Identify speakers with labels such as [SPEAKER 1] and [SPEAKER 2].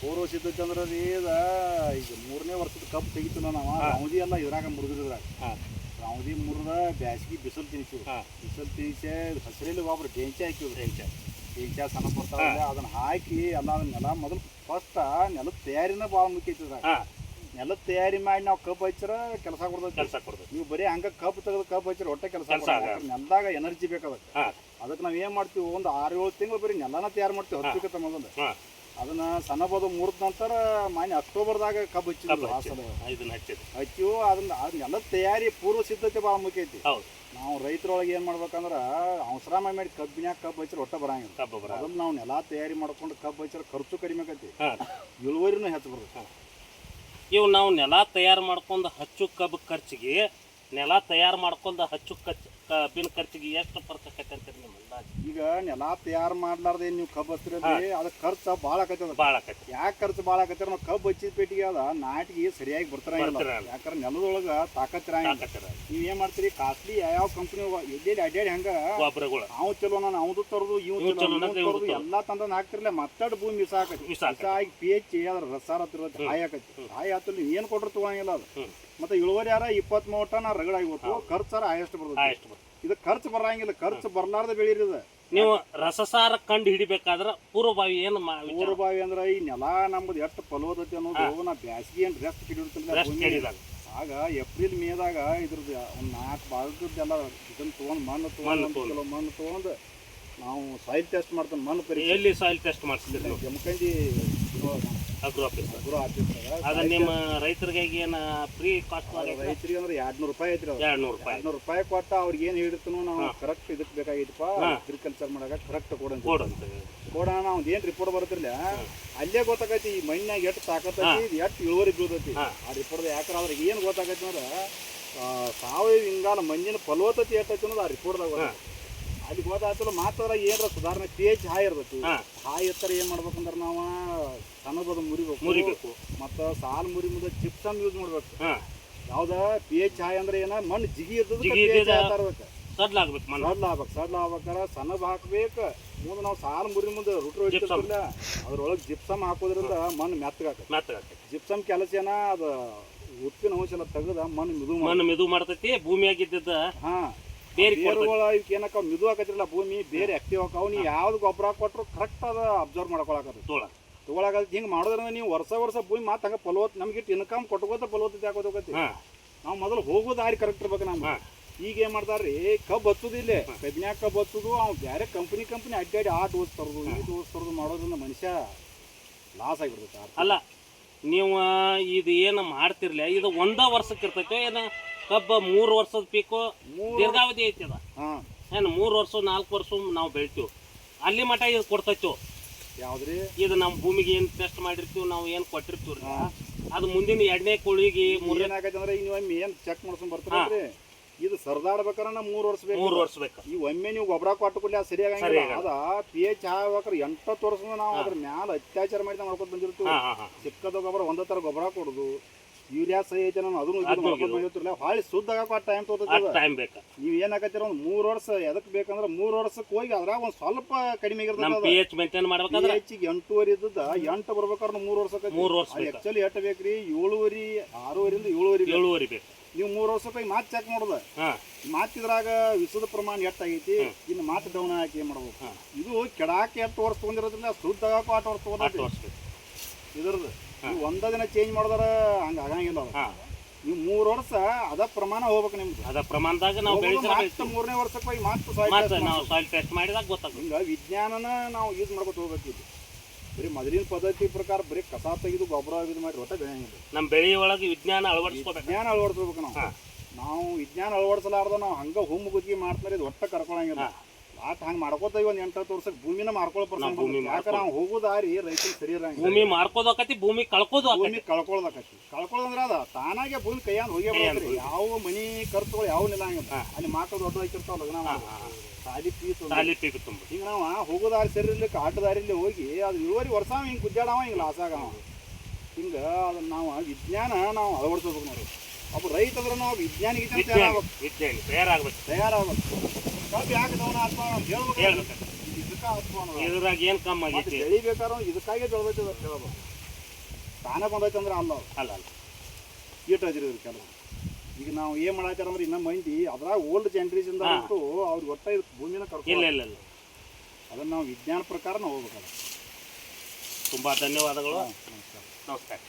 [SPEAKER 1] ಪೂರ್ವ ಸಿದ್ಧತೆ ಅಂದ್ರೆ ರೀ ಈಗ 3ನೇ ವರ್ಷದ ಕಬ್ಬು ತೆಗಿತೀವಿ ನಾವು ರೌದಿ ಎಲ್ಲ ಇದ್ರಾಗ ಮುರಿದ್ರಾಗ ರೌದಿ ಮುರಿದ ಬ್ಯಾಸಿಗೆ ಬಿಸಿಲು ತಿನ್ಸಿವಿ ಬಿಸಿಲು ತಿನ್ಸಿ ಹಸಿರಲ್ಲಿ ಒಬ್ರು ಡೆಂಚಿ ಹಾಕಿವಿ ಡೆಂಚ ಸಣ್ಣ ಬರ್ತಾವಲ್ಲ ಅದನ್ನ ಹಾಕಿ ಎಲ್ಲ ನೆಲ ಮೊದಲು ಫಸ್ಟ್ ನೆಲದ ತಯಾರಿನ ಭಾಳ ಮುಖ್ಯ ಐತಿದ್ರಾಗ ನೆಲದ ತಯಾರಿ ಮಾಡಿ ನಾವು ಕಬ್ಬು ಹಚ್ಚಿರ ಕೆಲಸ ಕೊಡ್ತೈತಿ ನೀವು ಬರೀ ಹಂಗ ಕಬ್ಬು ತೆಗೆದು ಕಬ್ಬು ಹಚ್ಚಿರ ಹೊಟ್ಟೆ ಕೆಲಸ ನೆಲದಾಗ ಎನರ್ಜಿ ಬೇಕಾದಕ್ಕೆ ಅದಕ್ಕೆ ನಾವು ಏನು ಮಾಡ್ತೀವಿ ಒಂದು 6-7 ತಿಂಗಳು ಬರೀ ನೆಲನ ತಯಾರು ಮಾಡ್ತೀವಿ ಹಚ್ಚಿಕತ್ತ ಮೊದಲು ಅದನ್ನ ಸಣ್ಣ ಬೋದು ಮುರಿದ ನಂತರ ಮಾನ್ಯ ಅಕ್ಟೋಬರ್ದಾಗ ಕಬ್ಬು ಹಚ್ಚಿದ್ವಿ ಹಚ್ಚಿವು ಅದನ್ನ ನೆಲದ ತಯಾರಿ ಪೂರ್ವ ಸಿದ್ಧತೆ ಭಾಳ ಮುಖ್ಯ ಐತಿ ನಾವು ರೈತರೊಳಗೆ ಏನು ಮಾಡ್ಬೇಕಂದ್ರೆ ಅವಸರ ಮಾಡಿ ಕಬ್ಬಿನ್ಯಾಗ ಕಬ್ಬು ಹಚ್ಚಿರ ಹೊಟ್ಟೆ ಬರಂಗಿಲ್ಲ ಅದನ್ನ ನಾವು ನೆಲ ತಯಾರಿ ಮಾಡ್ಕೊಂಡು ಕಬ್ಬು ಹಚ್ಚಿರ ಖರ್ಚು ಕಡಿಮೆ ಆಕೈತಿ ಇಳುವರಿನೂ ಹೆಚ್ಚು ಬರುತ್ತೆ
[SPEAKER 2] ಇವು ನಾವು ನೆಲ ತಯಾರು ಮಾಡ್ಕೊಂಡು ಹಚ್ಚು ಕಬ್ಬು ಖರ್ಚಿಗೆ ನೆಲ ತಯಾರು ಮಾಡ್ಕೊಂಡು ಹಚ್ಚು ಕಬ್ಬಿನ ಖರ್ಚಿಗೆ ಎಷ್ಟು ಫರ್ಕ್ ಆಕೈತೆ ಅಂತೀರಿ ನಿಮ್ಮ ಅಂದಾಜು?
[SPEAKER 1] ಈಗ ನೆಲ ತಯಾರು ಮಾಡ್ಲಾರ್ದೆ ನೀವು ಕಬ್ಬು ಹಚ್ಚಿರಲ್ಲಿ ಅದಕ್ಕೆ ಖರ್ಚು ಭಾಳ ಆಕೈತೆ ಯಾಕೆ ಖರ್ಚು ಭಾಳ ಆಕೈತೆ ನಾವು ಕಬ್ಬು ಹಚ್ಚಿದ ಪೇಟಿಗೆ ಅದ ನಾಟಿಗೆ ಸರಿಯಾಗಿ ಬರ್ತಾರಂಗಿಲ್ಲ ಯಾಕಂದ್ರೆ ನೆಲದೊಳಗೆ ತಾಕತ್ತಿರಂಗಿಲ್ಲ ನೀವು ಏನು ಮಾಡ್ತೀರಿ ಕಾಸ್ಟ್ಲಿ ಯಾವ ಕಂಪ್ನಿ ಎಲ್ಲೆಲ್ಲಿ ಅಡ್ಡಾಡಿ ಹಂಗ ಅವು ಚಲೋ ನಾನು ಅವ್ದು ತರೋದು ಇವು ತರೋದು ಎಲ್ಲ ತಂದನ್ನು ಹಾಕ್ತಿರ್ಲಿಲ್ಲ ಮತ್ತಾಡು ಭೂಮಿ ಮಿಸ್ ಆಗಿ pH ಅದ್ರ ರಸಾರ ಹತ್ತಿರತ್ತೆ ಹಾಯ್ ಆಕೈತಿ ಹಾಯ್ ಹತ್ತಿರ ಏನು ಕೊಟ್ಟರು ತಗೋಂಗಿಲ್ಲ ಅದು ಮತ್ತೆ ಇಳುವರಿ ಯಾರ 23 ಟನ್ ರಗಡಾಗಿ ಹೋಗ್ತು ಖರ್ಚಾರ ಹೈಯೆಸ್ಟ್ ಬರ್ತದೆ ಇದು ಖರ್ಚು ಬರಂಗಿಲ್ಲ ಖರ್ಚು ಬರ್ಲಾರ್ದ ಬೆಳೀರಿದ
[SPEAKER 2] ನೀವು ರಸಸಾರ ಕಂಡು ಹಿಡಿಬೇಕಾದ್ರೆ ಪೂರ್ವಭಾವಿ ಏನು
[SPEAKER 1] ಪೂರ್ವಭಾವಿ ಅಂದ್ರೆ ಈ ನೆಲ ನಮ್ದು ಎಷ್ಟು ಫಲವತ್ತತೆ ಅನ್ನೋದು ನಾ ಬ್ಯಾಸಿಗೆ ಏನು ರೆಸ್ಟ್ ಹಿಡಿದಿರ್ತಿಲ್ಲ ಆಗ ಏಪ್ರಿಲ್ ಮೇದಾಗ ಇದ್ರದ್ದು ಒಂದು 4 ಭಾಗದ್ದೆಲ್ಲ ಇದನ್ನ ತೊಗೊಂಡು ಮಣ್ಣು ತೊಗೊಂಡು ನಾವು ಸಾಯಿಲ್ ಟೆಸ್ಟ್ ಮಾಡ್ತಾನೆ ಮಣ್ಣು ಪರೀಕ್ಷೆ
[SPEAKER 2] ಎಲ್ಲಿ ಸಾಯಿಲ್ ಟೆಸ್ಟ್ ಮಾಡಿಸ್ತೀರಿ
[SPEAKER 1] ಜಮಖಂಡಿ
[SPEAKER 2] ಅಗ್ರೋ ಆಫೀಸ್ ಅದ ನಿಮ್ಮ ರೈತರಿಗೆ ಏನು ಫ್ರೀ ಕಾಸ್ಟ್
[SPEAKER 1] ರೈತರಿಗೆ ಅಂದ್ರೆ 200 ರೂಪಾಯಿ ಐತ್ರಿ 200 ರೂಪಾಯಿ ಕೊಟ್ಟ ಅವ್ರಿಗೆ ಏನು ಹೇಳಿರ್ತಾನೋ ನಾವು ಕರೆಕ್ಟ್ ಇದಕ್ಕೆ ಬೇಕಾಗಿತ್ತಪ್ಪ ಅಗ್ರಿಕಲ್ಚರ್ ಮಾಡಾಕ ಕರೆಕ್ಟ್ ಕೊಡೋಣ ನಾವು ಏನು ರಿಪೋರ್ಟ್ ಬರುತ್ತಿರಲಿಲ್ಲ ಅಲ್ಲೇ ಗೊತ್ತಾಗೈತಿ ಈ ಮಣ್ಣಾಗ ಎಷ್ಟು ತಾಕತ್ತೈತಿ ಎಷ್ಟು ಇಳುವರಿ ಬೀಳ್ತೈತಿ ಆ ರಿಪೋರ್ಟ್ ಯಾಕಂದ್ರೆ ಅವ್ರಿಗೆ ಏನು ಗೊತ್ತಾಗೈತಿ ಅಂದ್ರೆ ಸಾವಯವ ಹಿಂಗಾಲ ಮಣ್ಣಿನ ಫಲವತ್ತತೆ ಎಷ್ಟೈತಿ ಅನ್ನೋದು ಆ ರಿಪೋರ್ಟ್ದಾಗ ಅಲ್ಲಿ ಗೊತ್ತಾಗ್ತಲ್ಲ ಮಾತ್ರ ಏನಾರ ಸುಧಾರಣೆ pH ಹಾಯ್ ಇರ್ತೈತಿ ಹಾಯ್ ಎತ್ತರ ಏನು ಮಾಡ್ಬೇಕಂದ್ರೆ ನಾವು ಸಣ್ಣಬದು ಮುರಿಬೇಕು ಮತ್ತು ಸಾಲು ಮುರಿ ಮುಂದೆ ಜಿಪ್ಸಮ್ ಯೂಸ್ ಮಾಡ್ಬೇಕು ಯಾವ್ದ pH ಹಾಯ್ ಅಂದ್ರೆ ಏನ ಮಣ್ಣು ಜಿಗಿ ಇರ್ತದೆ ಸಡ್ಲ ಆಗ್ಬೇಕಾರೆ ಸಣ್ಣಬ ಹಾಕ್ಬೇಕು ಮುಂದೆ ನಾವು ಸಾಲು ಮುರಿ ಮುಂದೆ ರುಟ್ರು ಹೊಡಿತಿರ್ತಿಲ್ಲ ಅದ್ರೊಳಗೆ ಜಿಪ್ಸಮ್ ಹಾಕೋದ್ರಿಂದ ಮಣ್ಣು ಮೆತ್ತಗಾಕ ಜಿಪ್ಸಮ್ ಕೆಲಸ ಏನ ಅದು ಉಪ್ಪಿನ ಅಂಶ ಎಲ್ಲ ತೆಗೆದ ಮಣ್ಣು
[SPEAKER 2] ಮಿದು ಮಾಡ್ತೈತಿ ಭೂಮಿಯಾಗಿದ್ದ
[SPEAKER 1] ಏನಕ್ಕ ಮಿದು ಹಾಕತಿರಲ್ಲ ಭೂಮಿ ಬೇರೆ ಆಕ್ಟಿವ್ ಹಾಕಾವ್ ನೀವು ಯಾವ್ದು ಗೊಬ್ಬರ ಕೊಟ್ಟರು ಕರೆಕ್ಟ್ ಅದ ಅಬ್ಸರ್ವ್ ಮಾಡ್ಕೊಳಕದ ತೊಗೊಳಕ ಹಿಂಗೆ ಮಾಡೋದ್ರಿಂದ ನೀವು ವರ್ಷ ಭೂಮಿ ಮಾತು ಹಂಗೆ ಫಲವತ್ತು ನಮ್ಗೆ ಇಟ್ಟು ಇನ್ಕಮ್ ಕೊಟ್ಕೋತ ಫಲವತ್ತತೆ ಹಾಕೋದು ಹೋಗತಿ ನಾವು ಮೊದಲು ಹೋಗೋ ದಾರಿ ಕರೆಕ್ಟ್ ಇರ್ಬೇಕು ನಮ್ಗೆ ಈಗ ಏನು ಮಾಡ್ತಾರ್ರಿ ಕಬ್ಬು ಹಚ್ಚೋದು ಇಲ್ಲೇ ಕಬ್ಬಿನ್ಯಾಗ ಕಬ್ಬು ಹಚ್ಚೋದು ಅವ್ನು ಬೇರೆ ಕಂಪ್ನಿ ಅಡ್ಡಾಡಿ ಆ ಡೋಸ್ ತರೋದು ಈ ಡೋಸ್ ತರೋದು ಮಾಡೋದ್ರಿಂದ ಮನುಷ್ಯ ಲಾಸ್ ಆಗಿಬಿಡ್ತೈತೆ
[SPEAKER 2] ಅಲ್ಲ ನೀವು ಇದು ಏನು ಮಾಡ್ತಿರ್ಲಿ ಇದು ಒಂದ ವರ್ಷಕ್ಕೆ ಇರ್ತೈತೆ ಏನು ಕಬ್ಬ 3 ವರ್ಷದ ಪೀಕು ದೀರ್ಘಾವಧಿ ಐತಿ ಅದ ಏನು 3 ವರ್ಷ 4 ವರ್ಷ ನಾವು ಬೆಳಿತೀವಿ ಅಲ್ಲಿ ಮಟ ಇದು ಕೊಡ್ತೈತಿ
[SPEAKER 1] ಯಾವ್ದ್ರಿ
[SPEAKER 2] ಇದು ನಮ್ಮ ಭೂಮಿಗೆ ಏನು ಟೆಸ್ಟ್ ಮಾಡಿರ್ತೀವಿ ನಾವು ಏನು ಕೊಟ್ಟಿರ್ತೀವಿ ಅದು ಮುಂದಿನ 2ನೇ ಕುಳಿಗೆ 3
[SPEAKER 1] ಏನಾಗೈತೆ ಅಂದ್ರೆ ನೀವು ಒಮ್ಮೆ ಏನು ಚೆಕ್ ಮಾಡ್ಸ್ಕೊಂಡ್ ಬರ್ತೀರಿ ಇದು ಸರ್ದಾಡ್ಬೇಕಾರೆ 3 ವರ್ಷ ಬೇಕು ಈ ಒಮ್ಮೆ ನೀವು ಗೊಬ್ಬರ ಕೊಟ್ಟು ಕೊಡ್ಲಿ ಅದು ಸರಿಯಾಗಂಗಿಲ್ಲ ಅದ pH ಆಗ್ಬೇಕಾರೆ 8 ವರ್ಷದಿಂದ ನಾವು ಅದ್ರ ಮ್ಯಾಲ ಅತ್ಯಾಚಾರ ಮಾಡಿ ಮಾಡ್ಕೊಂಡು ಬಂದಿರ್ತೀವಿ ಚಿಕ್ಕದ ಗೊಬ್ಬರ ಒಂದೇ ಥರ ಗೊಬ್ಬರ ಕೊಡೋದು ಯೂರಿಯಾ ಸಹಿ ಐತೆ ನಾನು ಅದನ್ನು ಹಾಳಿ ಶುದ್ಧ ಆಗಕ್ಕೆ ಟೈಮ್
[SPEAKER 2] ತಗೋತೈತೆ
[SPEAKER 1] ನೀವು ಏನಾಗತ್ತೀರ ಒಂದು 3 ವರ್ಷ ಎದಕ್ಕೆ ಬೇಕಂದ್ರೆ 3 ವರ್ಷಕ್ಕೆ ಹೋಗಿ ಅದ್ರಾಗ ಒಂದು ಸ್ವಲ್ಪ ಕಡಿಮೆ
[SPEAKER 2] ಇರ್ತದೆ pH ಮೇಂಟೈನ್ ಮಾಡ್ಬೇಕಾದ್ರೆ
[SPEAKER 1] ಹೆಚ್ಚಿಗೆ 8.5 ಇದ್ದದ 8 ಬರ್ಬೇಕಾದ್ರೆ 3 ವರ್ಷಕ್ಕೆ ಆಕ್ಚುಲಿ ಎಷ್ಟು ಬೇಕ್ರಿ 7.5 6.5ರಿಂದ 7.5
[SPEAKER 2] ಬೇಕು
[SPEAKER 1] ನೀವು 3 ವರ್ಷಕ್ಕೆ ಮಾತು ಚೆಕ್ ಮಾಡೋದು ಮಾತಿದ್ರಾಗ ವಿಷದ ಪ್ರಮಾಣ ಎಷ್ಟಾಗೈತಿ ಇನ್ನು ಮಾತು ಡೌನ್ ಹಾಕಿ ಏನು ಮಾಡ್ಬೇಕು ಇದು ಕೆಡಾಕಿ 8 ವರ್ಷ ತೊಗೊಂಡಿರೋದ್ರಿಂದ ಶುದ್ಧ ಆಗಕ್ಕೂ 8 ವರ್ಷ ತೊಗೊಂಡು ಇದ್ರದ್ದು ನೀವು ಒಂದ ದಿನ ಚೇಂಜ್ ಮಾಡಿದ್ರ ಹಂಗ ಆಗಂಗಿಲ್ಲ ನೀವು 3 ವರ್ಷ ಅದ ಪ್ರಮಾಣ ಹೋಗ್ಬೇಕು ನಿಮ್ದು
[SPEAKER 2] ಅದ ಪ್ರಮಾಣದಾಗ ನಾವು
[SPEAKER 1] 3ನೇ ವರ್ಷಕ್ಕೆ ಹೋಗಿ
[SPEAKER 2] ಸಾಯಿಲ್ ಟೆಸ್ಟ್ ಮಾಡಿದಾಗ ಗೊತ್ತಾಗುತ್ತೆ
[SPEAKER 1] ಹಿಂಗ ವಿಜ್ಞಾನನ ನಾವು ಯೂಸ್ ಮಾಡ್ಕೊತ ಹೋಗ್ಬೇಕಿದ್ದು ಬರೀ ಮೊದಲಿನ ಪದ್ಧತಿ ಪ್ರಕಾರ ಬರೀ ಕಸ ತೆಗೆದು ಗೊಬ್ಬರ ಇದು ಮಾಡಿ ಒಟ್ಟ ಬೆಳೆಯಂಗಿಲ್ಲ
[SPEAKER 2] ನಮ್ಮ ಬೆಳೆ ಒಳಗೆ ವಿಜ್ಞಾನ
[SPEAKER 1] ಅಳವಡಿಸ್ಬೇಕು ನಾವು ವಿಜ್ಞಾನ ಅಳವಡಿಸಲಾರ್ದ ನಾವು ಹಂಗ ಹುಮ್ಮು ಗುತ್ತಿಗೆ ಮಾಡ್ತಾರೆ ಇದು ಒಟ್ಟ ಕರ್ಕೊಳಂಗಿಲ್ಲ ಆಟ ಹಂಗೆ ಮಾಡ್ಕೋತೀವಿ ಒಂದು 8 ವರ್ಷಕ್ಕೆ ಭೂಮಿನ ಮಾರ್ಕೊಳ್ಳೋ ಯಾಕಂದ್ರೆ ನಾವು ಹೋಗೋ ದಾರಿ ರೈತರಿಗೆ ಸರಿ ಇರಂಗಿಲ್ಲ
[SPEAKER 2] ಭೂಮಿ ಮಾರ್ಕೋದಕ್ಕತಿ ಭೂಮಿ
[SPEAKER 1] ಕಳ್ಕೊಳ್ಳೋದಂದ್ರೆ ಅದ ತಾನಾಗೆ ಭೂಮಿ ಕೈಯಾಗ ಹೋಗೇ ಬರ್ತದೆ ಯಾವ ಮನಿ ಖರ್ಚುಗಳು ಯಾವ ನಿಲ್ಲಂಗಿಲ್ಲ ಅಲ್ಲಿ ಮಾಕಳು ದೊಡ್ಡ ಹಾಕಿರ್ತಾವ ಲಗ್ನ ತಾಲಿ ಪೀಕ್ ತುಂಬ ಹಿಂಗೆ ನಾವು ಹೋಗೋ ದಾರಿ ಸರಿ ಇರ್ಲಿಕ್ಕೆ ಆಟ ದಾರಿಯಲ್ಲಿ ಹೋಗಿ ಅದು ಇಳುವರಿ ವರ್ಷ ಹಿಂಗೆ ಗುದ್ದಾಡವ ಹಿಂಗೆ ಲಾಸ್ ಆಗವ ಹಿಂಗೆ ಅದನ್ನ ನಾವು ವಿಜ್ಞಾನ ನಾವು ಅಳವಡಿಸ್ಬೇಕು ನೋಡಿ ಒಬ್ಬ ರೈತ ಅಂದ್ರೆ ನಾವು ವಿಜ್ಞಾನಿಗೆ ತಯಾರಾಗಬೇಕು ಕಬ್ಬು ಯಾಕೆ ಡೌನ್
[SPEAKER 2] ಇದ್ರಾಗ ಏನು ಕಮ್ಮಿ ಆಗೈತಿ
[SPEAKER 1] ಬೆಳಿಬೇಕಾದ್ರೆ ಇದಕ್ಕಾಗಿ ಬೆಳೆದೈತೆ ಹೇಳ್ಬೇಕು ತಾನೇ ಬಂದೈತೆ ಅಂದ್ರೆ ಅಲ್ಲ ಅವ್ರು
[SPEAKER 2] ಅಲ್ಲ ಅಲ್ಲ
[SPEAKER 1] ಕೀಟ ಹಚ್ಚಿರೋದು ಕೆಲವು. ಈಗ ನಾವು ಏನು ಮಾಡಾತ್ತಾರ ಅಂದ್ರೆ ಇನ್ನೂ ಮಂದಿ ಅದ್ರಾಗ ಓಲ್ಡ್ ಜನ್ರೇಷನ್ ಅಂತೂ ಅವ್ರಿಗೆ ಒಟ್ಟ ಇದು ಭೂಮಿನ
[SPEAKER 2] ಇಲ್ಲ
[SPEAKER 1] ಕರ್ಕೊಂಡು
[SPEAKER 2] ಇಲ್ಲ ಇಲ್ಲ
[SPEAKER 1] ಅದನ್ನು ನಾವು ವಿಜ್ಞಾನ ಪ್ರಕಾರ ನಾವು ಹೋಗ್ಬೇಕಲ್ಲ.
[SPEAKER 2] ತುಂಬ ಧನ್ಯವಾದಗಳು.
[SPEAKER 1] ನಮಸ್ಕಾರ.
[SPEAKER 2] ನಮಸ್ಕಾರ.